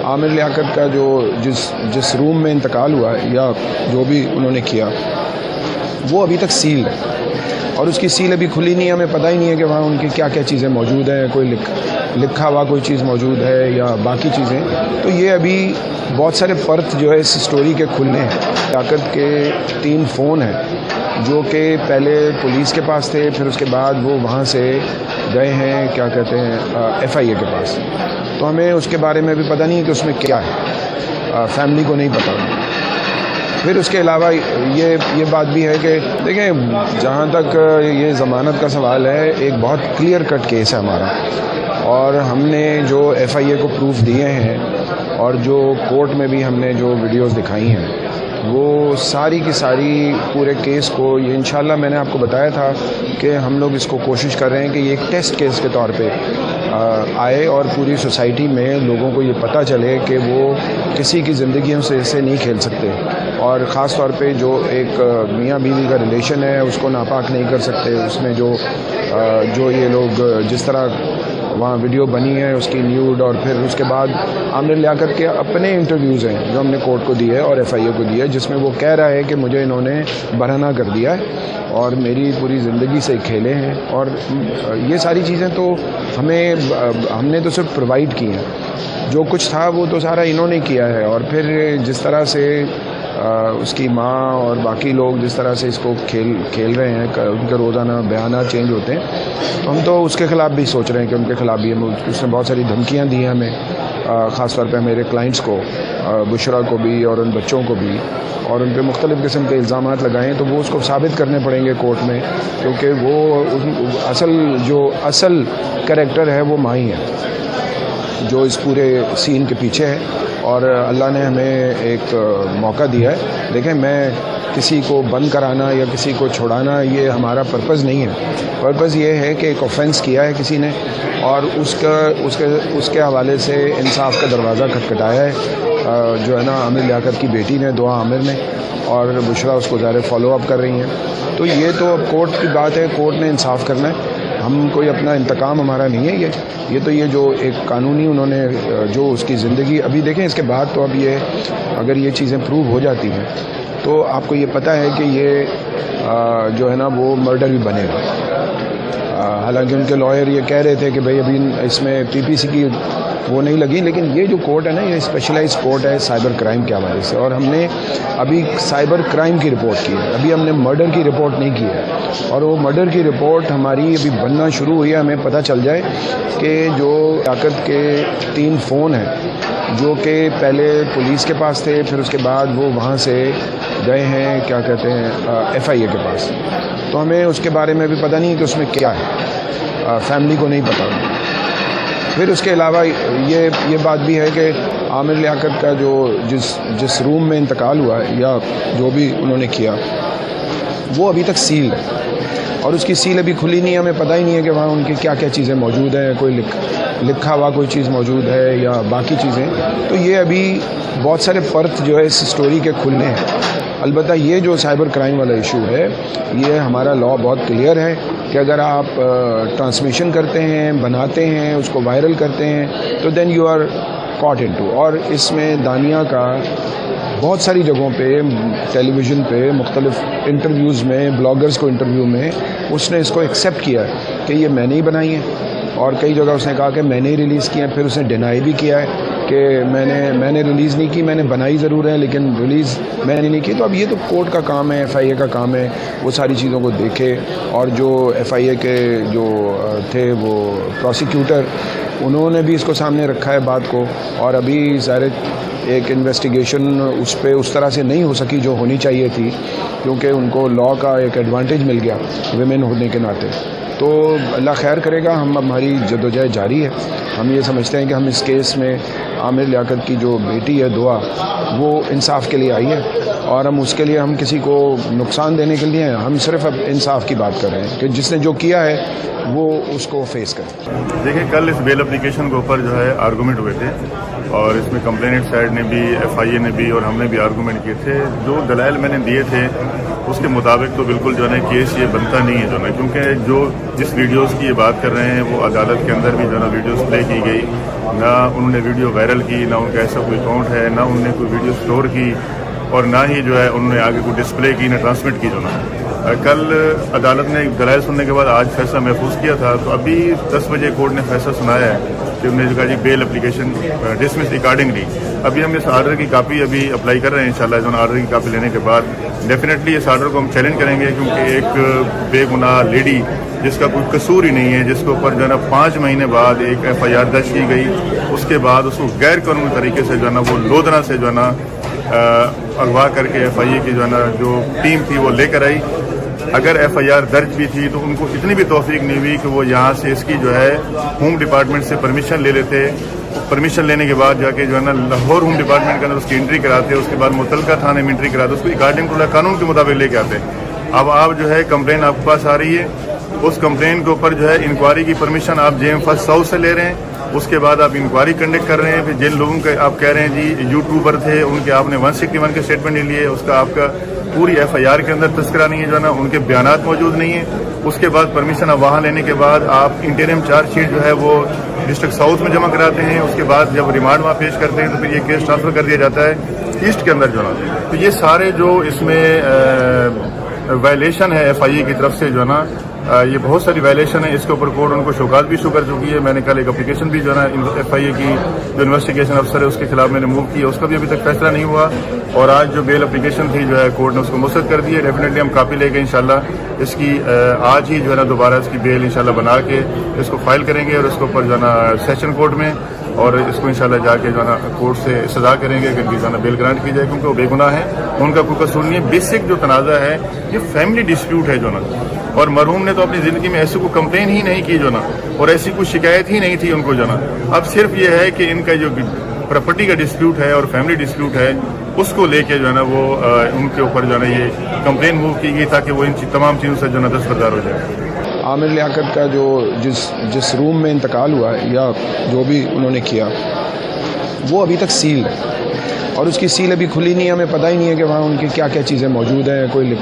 عامر لیاقت کا جو جس روم میں انتقال ہوا ہے یا جو بھی انہوں نے کیا وہ ابھی تک سیل ہے، اور اس کی سیل ابھی کھلی نہیں ہے. ہمیں پتہ ہی نہیں ہے کہ وہاں ان کی کیا کیا چیزیں موجود ہیں، کوئی لکھا ہوا کوئی چیز موجود ہے یا باقی چیزیں. تو یہ ابھی بہت سارے پرت جو ہے اس سٹوری کے کھلنے ہیں. لیاقت کے 3 فون ہیں جو کہ پہلے پولیس کے پاس تھے، پھر اس کے بعد وہ وہاں سے گئے ہیں کیا کہتے ہیں FIA کے پاس. تو ہمیں اس کے بارے میں بھی پتہ نہیں ہے کہ اس میں کیا ہے، فیملی کو نہیں پتہ. پھر اس کے علاوہ یہ بات بھی ہے کہ دیکھیں، جہاں تک یہ ضمانت کا سوال ہے، ایک بہت کلیئر کٹ کیس ہے ہمارا، اور ہم نے جو FIA کو پروف دیے ہیں اور جو کورٹ میں بھی ہم نے جو ویڈیوز دکھائی ہیں وہ ساری کی ساری پورے کیس کو، یہ انشاءاللہ میں نے آپ کو بتایا تھا کہ ہم لوگ اس کو کوشش کر رہے ہیں کہ یہ ایک ٹیسٹ کیس کے طور پہ آئے اور پوری سوسائٹی میں لوگوں کو یہ پتہ چلے کہ وہ کسی کی زندگیوں سے اسے نہیں کھیل سکتے، اور خاص طور پہ جو ایک میاں بیوی کا ریلیشن ہے اس کو ناپاک نہیں کر سکتے. اس میں جو یہ لوگ جس طرح وہاں ویڈیو بنی ہے اس کی نیوڈ، اور پھر اس کے بعد عامر لیاقت کے اپنے انٹرویوز ہیں جو ہم نے کورٹ کو دیے اور FIA کو دیے، جس میں وہ کہہ رہا ہے کہ مجھے انہوں نے برہنہ کر دیا ہے اور میری پوری زندگی سے کھیلے ہیں. اور یہ ساری چیزیں تو ہم نے تو صرف پرووائڈ کی ہیں، جو کچھ تھا وہ تو سارا انہوں نے کیا ہے. اور پھر جس طرح سے اس کی ماں اور باقی لوگ جس طرح سے اس کو کھیل رہے ہیں، ان کے روزانہ بیانات چینج ہوتے ہیں، تو ہم تو اس کے خلاف بھی سوچ رہے ہیں کہ ان کے خلاف بھی اس نے بہت ساری دھمکیاں دی ہیں ہمیں، خاص طور پہ میرے کلائنٹس کو، بشرا کو بھی اور ان بچوں کو بھی، اور ان پہ مختلف قسم کے الزامات لگائے ہیں. تو وہ اس کو ثابت کرنے پڑیں گے کورٹ میں، کیونکہ وہ اصل کریکٹر ہے وہ ماں ہی ہے جو اس پورے سین کے پیچھے ہے. اور اللہ نے ہمیں ایک موقع دیا ہے. دیکھیں، میں کسی کو بند کرانا یا کسی کو چھڑانا یہ ہمارا پرپز نہیں ہے. پرپز یہ ہے کہ ایک آفینس کیا ہے کسی نے، اور اس کے حوالے سے انصاف کا دروازہ کھٹکھٹایا ہے، جو ہے نا عامر لیاقت کی بیٹی نے، دعا عامر نے، اور بشرا اس کو ظاہر فالو اپ کر رہی ہیں. تو یہ تو اب کورٹ کی بات ہے، کورٹ نے انصاف کرنا ہے. ہم کوئی اپنا انتقام ہمارا نہیں ہے. یہ تو یہ جو ایک قانونی انہوں نے جو اس کی زندگی، ابھی دیکھیں اس کے بعد تو اب یہ اگر یہ چیزیں پروو ہو جاتی ہیں تو آپ کو یہ پتہ ہے کہ یہ جو ہے نا وہ مرڈر بھی بنے گا. حالانکہ ان کے لائر یہ کہہ رہے تھے کہ بھئی ابھی اس میں PPC کی وہ نہیں لگی، لیکن یہ جو کورٹ ہے نا، یہ اسپیشلائز کورٹ ہے سائبر کرائم کے حوالے سے، اور ہم نے ابھی سائبر کرائم کی رپورٹ کی ہے، ابھی ہم نے مرڈر کی رپورٹ نہیں کی ہے. اور وہ مرڈر کی رپورٹ ہماری ابھی بننا شروع ہوئی ہے. ہمیں پتہ چل جائے کہ جو لیاقت کے 3 فون ہیں جو کہ پہلے پولیس کے پاس تھے، پھر اس کے بعد وہ وہاں سے گئے ہیں کیا کہتے ہیں FIA کے پاس. تو ہمیں اس کے بارے میں بھی پتہ نہیں ہے کہ اس میں کیا ہے، فیملی کو نہیں پتہ. پھر اس کے علاوہ یہ بات بھی ہے کہ عامر لیاقت کا جو جس روم میں انتقال ہوا ہے یا جو بھی انہوں نے کیا وہ ابھی تک سیل ہے، اور اس کی سیل ابھی کھلی نہیں ہے. ہمیں پتہ ہی نہیں ہے کہ وہاں ان کی کیا کیا چیزیں موجود ہیں، کوئی لکھا ہوا کوئی چیز موجود ہے یا باقی چیزیں. تو یہ ابھی بہت سارے پرت جو ہے اس سٹوری کے کھلنے ہیں. البتہ یہ جو سائبر کرائم والا ایشو ہے، یہ ہمارا لا بہت کلیئر ہے کہ اگر آپ ٹرانسمیشن کرتے ہیں، بناتے ہیں، اس کو وائرل کرتے ہیں، تو then you are caught into. اور اس میں دانیہ کا بہت ساری جگہوں پہ، ٹیلی ویژن پہ، مختلف انٹرویوز میں، بلاگرز کو انٹرویو میں اس نے اس کو ایکسیپٹ کیا ہے کہ یہ میں نے ہی بنائی ہے، اور کئی جگہ اس نے کہا کہ میں نے ہی ریلیز کیا ہے. پھر اس نے ڈینائی بھی کیا ہے کہ میں نے ریلیز نہیں کی، میں نے بنائی ضرور ہے لیکن ریلیز میں نے نہیں کی. تو اب یہ تو کورٹ کا کام ہے، FIA کا کام ہے، وہ ساری چیزوں کو دیکھے. اور جو FIA کے جو تھے وہ پروسیکیوٹر، انہوں نے بھی اس کو سامنے رکھا ہے بات کو. اور ابھی ظاہر ایک انویسٹیگیشن اس پہ اس طرح سے نہیں ہو سکی جو ہونی چاہیے تھی، کیونکہ ان کو لا کا ایک ایڈوانٹیج مل گیا ویمن ہونے کے ناطے. تو اللہ خیر کرے گا. ہماری جدوجہد جاری ہے. ہم یہ سمجھتے ہیں کہ ہم اس کیس میں عامر لیاقت کی جو بیٹی ہے دعا، وہ انصاف کے لیے آئی ہے، اور ہم اس کے لیے ہم کسی کو نقصان دینے کے لیے ہیں. ہم صرف اب انصاف کی بات کر رہے ہیں کہ جس نے جو کیا ہے وہ اس کو فیس کرے. دیکھیں، کل اس بیل اپلیکیشن کے اوپر جو ہے آرگومنٹ ہوئے تھے، اور اس میں کمپلینٹ سائڈ نے بھی، FIA نے بھی، اور ہم نے بھی آرگومنٹ کیے تھے. جو دلائل میں نے دیے تھے اس کے مطابق تو بالکل جو ہے کیس یہ بنتا نہیں ہے جو ہے، کیونکہ جس ویڈیوز کی یہ بات کر رہے ہیں وہ عدالت کے اندر بھی جو ہے ویڈیوز پلے کی گئی، نہ انہوں نے ویڈیو وائرل کی، نہ ان کا ایسا کوئی اکاؤنٹ ہے، نہ انہوں نے کوئی ویڈیو اسٹور کی، اور نہ ہی جو ہے انہوں نے آگے کوئی ڈسپلے کی، نہ ٹرانسمٹ کی. جو نا کل عدالت نے دلائل سننے کے بعد آج فیصلہ محفوظ کیا تھا، تو ابھی 10 بجے کورٹ نے فیصلہ سنایا ہے کہ انہوں نے کہا جی بیل اپلیکیشن ڈسمس اکارڈنگلی. ابھی ہم اس آرڈر کی کاپی ابھی اپلائی کر رہے ہیں. انشاءاللہ جو آرڈر کی کاپی لینے کے بعد ڈیفینیٹلی اس آرڈر کو ہم چیلنج کریں گے، کیونکہ ایک بے گناہ لیڈی جس کا کوئی قصور ہی نہیں ہے، جس کے اوپر جو ہے نا 5 مہینے بعد ایک FIR درج کی گئی، اس کے بعد اس کو غیر قانونی طریقے سے جو ہے نا وہ لودھنا سے جو ہے نا اغوا کر کے FIA کی جو ہے نا جو ٹیم تھی وہ لے کر آئی. اگر FIR درج بھی تھی تو ان کو اتنی بھی توفیق نہیں ہوئی کہ وہ یہاں سے اس کی جو ہے ہوم ڈپارٹمنٹ سے پرمیشن لے لیتے. پرمیشن لینے کے بعد جا کے جو ہے نا لاہور ہوم ڈپارٹمنٹ کے اندر اس کی انٹری کراتے، اس کے بعد متعلقہ تھانے میں انٹری کراتے، اس کو اکارڈنگ ٹو قانون کے مطابق لے کے آتے. اب آپ جو ہے کمپلین آپ کے پاس آ رہی ہے، اس کمپلین کے اوپر جو ہے انکوائری کی پرمیشن آپ JM فرسٹ ساؤتھ سے لے رہے ہیں. اس کے بعد آپ انکوائری کنڈکٹ کر رہے ہیں. پھر جن لوگوں کے آپ کہہ رہے ہیں جی یوٹیوبر تھے، ان کے آپ نے 161 کے اسٹیٹمنٹ لیے، اس کا آپ کا پوری FIR کے اندر تذکرہ نہیں ہے، جو ہے نا ان کے بیانات موجود نہیں ہیں. اس کے بعد پرمیشن آپ وہاں لینے کے بعد آپ انٹریم چارج شیٹ جو ہے وہ ڈسٹرکٹ ساؤتھ میں جمع کراتے ہیں. اس کے بعد جب ریمانڈ وہاں پیش کرتے ہیں تو پھر یہ کیس ٹرانسفر کر دیا جاتا ہے ایسٹ کے اندر جو ہے نا. تو یہ سارے جو اس میں وائلیشن ہے FIA کی طرف سے جو ہے نا یہ بہت ساری وائلیشن ہے. اس کے اوپر کورٹ ان کو شوکات بھی ایشو کر چکی ہے. میں نے کل ایک اپلیکیشن بھی جو ہے نا FIA کی جو انویسٹیگیشن افسر ہے اس کے خلاف میں نے موو کی ہے، اس کا بھی ابھی تک فیصلہ نہیں ہوا. اور آج جو بیل اپلیکیشن تھی جو ہے کورٹ نے اس کو مسترد کر دی ہے. ڈیفینیٹلی ہم کاپی لے کے انشاءاللہ اس کی آج ہی جو ہے نا دوبارہ اس کی بیل انشاءاللہ بنا کے اس کو فائل کریں گے، اور اس کے اوپر جو ہے نا سیشن کورٹ میں اور اس کو انشاءاللہ جا کے جو ہے نا کورٹ سے سزا کریں گے کہ ان کی جو ہے نا بیل گرانٹ کی جائے، کیونکہ وہ بے گناہ ہیں، ان کا کوئی قصور نہیں ہے. بیسک جو تنازع ہے یہ فیملی ڈسپیوٹ ہے جو نا، اور مرحوم نے تو اپنی زندگی میں ایسی کوئی کمپلین ہی نہیں کی جو نا، اور ایسی کوئی شکایت ہی نہیں تھی ان کو جو نا. اب صرف یہ ہے کہ ان کا جو پراپرٹی کا ڈسپیوٹ ہے اور فیملی ڈسپیوٹ ہے، اس کو لے کے جو ہے نا وہ ان کے اوپر جو ہے نا یہ کمپلین موو کی گئی تاکہ وہ ان تمام چیزوں سے جو ہے نا دستبردار ہو جائے. عامر لیاقت کا جو جس روم میں انتقال ہوا ہے یا جو بھی انہوں نے کیا وہ ابھی تک سیل ہے، اور اس کی سیل ابھی کھلی نہیں ہے. ہمیں پتہ ہی نہیں ہے کہ وہاں ان کی کیا کیا چیزیں موجود ہیں، کوئی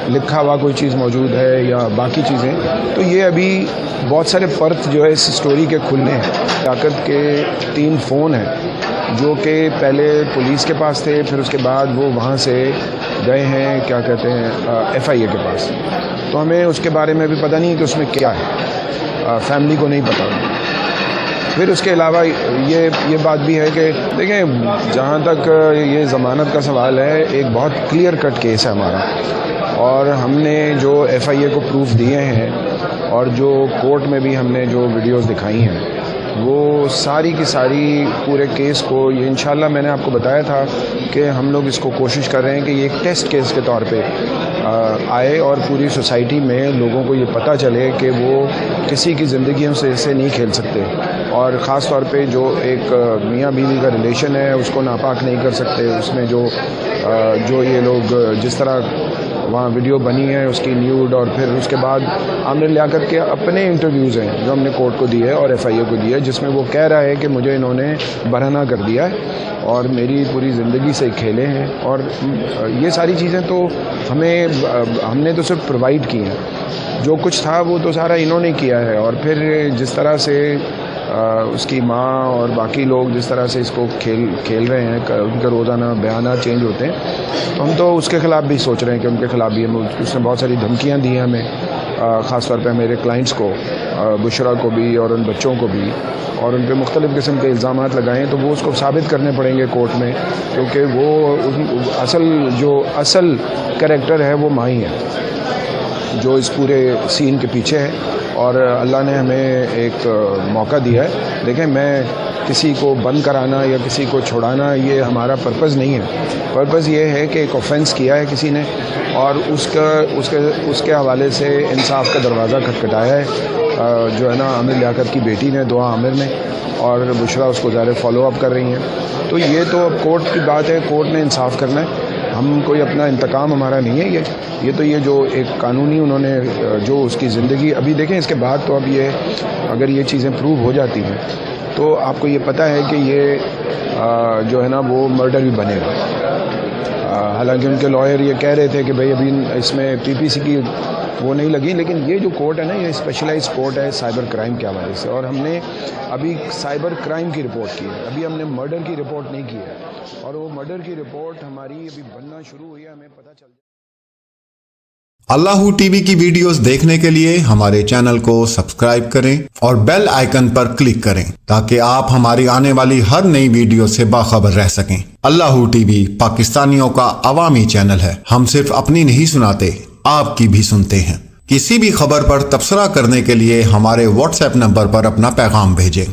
لکھا ہوا کوئی چیز موجود ہے یا باقی چیزیں. تو یہ ابھی بہت سارے پرت جو ہے اس سٹوری کے کھلنے ہیں. لیاقت کے 3 فون ہیں جو کہ پہلے پولیس کے پاس تھے، پھر اس کے بعد وہ وہاں سے گئے ہیں کیا کہتے ہیں FIA کے پاس. تو ہمیں اس کے بارے میں بھی پتہ نہیں کہ اس میں کیا ہے، فیملی کو نہیں پتہ. پھر اس کے علاوہ یہ بات بھی ہے کہ دیکھیں جہاں تک یہ ضمانت کا سوال ہے، ایک بہت کلیئر کٹ کیس ہے ہمارا، اور ہم نے جو FIA کو پروف دیے ہیں اور جو کورٹ میں بھی ہم نے جو ویڈیوز دکھائی ہیں وہ ساری کی ساری پورے کیس کو یہ انشاءاللہ میں نے آپ کو بتایا تھا کہ ہم لوگ اس کو کوشش کر رہے ہیں کہ یہ ایک ٹیسٹ کیس کے طور پہ آئے اور پوری سوسائٹی میں لوگوں کو یہ پتہ چلے کہ وہ کسی کی زندگیوں سے اسے نہیں کھیل سکتے، اور خاص طور پہ جو ایک میاں بیوی کا ریلیشن ہے اس کو ناپاک نہیں کر سکتے. اس میں جو یہ لوگ جس طرح وہاں ویڈیو بنی ہے اس کی نیوڈ، اور پھر اس کے بعد عامر لیاقت کے اپنے انٹرویوز ہیں جو ہم نے کورٹ کو دیے اور FIA کو دیے، جس میں وہ کہہ رہا ہے کہ مجھے انہوں نے برہنہ کر دیا ہے اور میری پوری زندگی سے کھیلے ہیں. اور یہ ساری چیزیں تو ہم نے تو صرف پرووائڈ کی ہیں، جو کچھ تھا وہ تو سارا انہوں نے کیا ہے. اور پھر جس طرح سے اس کی ماں اور باقی لوگ جس طرح سے اس کو کھیل رہے ہیں، ان کے روزانہ بیانات چینج ہوتے ہیں، تو ہم تو اس کے خلاف بھی سوچ رہے ہیں کہ ان کے خلاف بھی اس نے بہت ساری دھمکیاں دی ہیں ہمیں، خاص طور پہ میرے کلائنٹس کو، بشرا کو بھی اور ان بچوں کو بھی، اور ان پہ مختلف قسم کے الزامات لگائے ہیں. تو وہ اس کو ثابت کرنے پڑیں گے کورٹ میں، کیونکہ وہ اصل کریکٹر ہے وہ ماں ہی ہے جو اس پورے سین کے پیچھے ہے. اور اللہ نے ہمیں ایک موقع دیا ہے. دیکھیں میں کسی کو بند کرانا یا کسی کو چھڑانا یہ ہمارا پرپز نہیں ہے. پرپز یہ ہے کہ ایک آفینس کیا ہے کسی نے اور اس کے حوالے سے انصاف کا دروازہ کھٹکھٹایا ہے جو ہے نا عامر لیاقت کی بیٹی نے، دعا عامر نے، اور بشرا اس کو ظاہر فالو اپ کر رہی ہیں. تو یہ تو اب کورٹ کی بات ہے، کورٹ نے انصاف کرنا ہے. ہم کوئی اپنا انتقام ہمارا نہیں ہے. یہ تو یہ جو ایک قانونی انہوں نے جو اس کی زندگی، ابھی دیکھیں اس کے بعد تو اب یہ اگر یہ چیزیں پروو ہو جاتی ہیں تو آپ کو یہ پتہ ہے کہ یہ جو ہے نا وہ مرڈر بھی بنے گا. حالانکہ ان کے لائر یہ کہہ رہے تھے کہ بھئی ابھی اس میں PPC کی وہ نہیں لگی. لیکن یہ جو کورٹ ہے نا یہ اسپیشلائز کورٹ ہے سائبر کرائم کے حوالے سے, اور ہم نے ابھی سائبر کرائم کی رپورٹ کی ہے, ابھی ہم نے مرڈر کی رپورٹ نہیں کی ہے, اور وہ مرڈر کی رپورٹ ہماری ابھی بننا شروع ہوئی ہے, ہمیں پتہ چل جائے. اللہ ٹی وی کی ویڈیوز دیکھنے کے لیے ہمارے چینل کو سبسکرائب کریں اور بیل آئیکن پر کلک کریں تاکہ آپ ہماری آنے والی ہر نئی ویڈیو سے باخبر رہ سکیں. اللہ ٹی وی پاکستانیوں کا عوامی چینل ہے. ہم صرف اپنی نہیں سناتے, آپ کی بھی سنتے ہیں. کسی بھی خبر پر تبصرہ کرنے کے لیے ہمارے واٹس ایپ نمبر پر اپنا پیغام بھیجیں.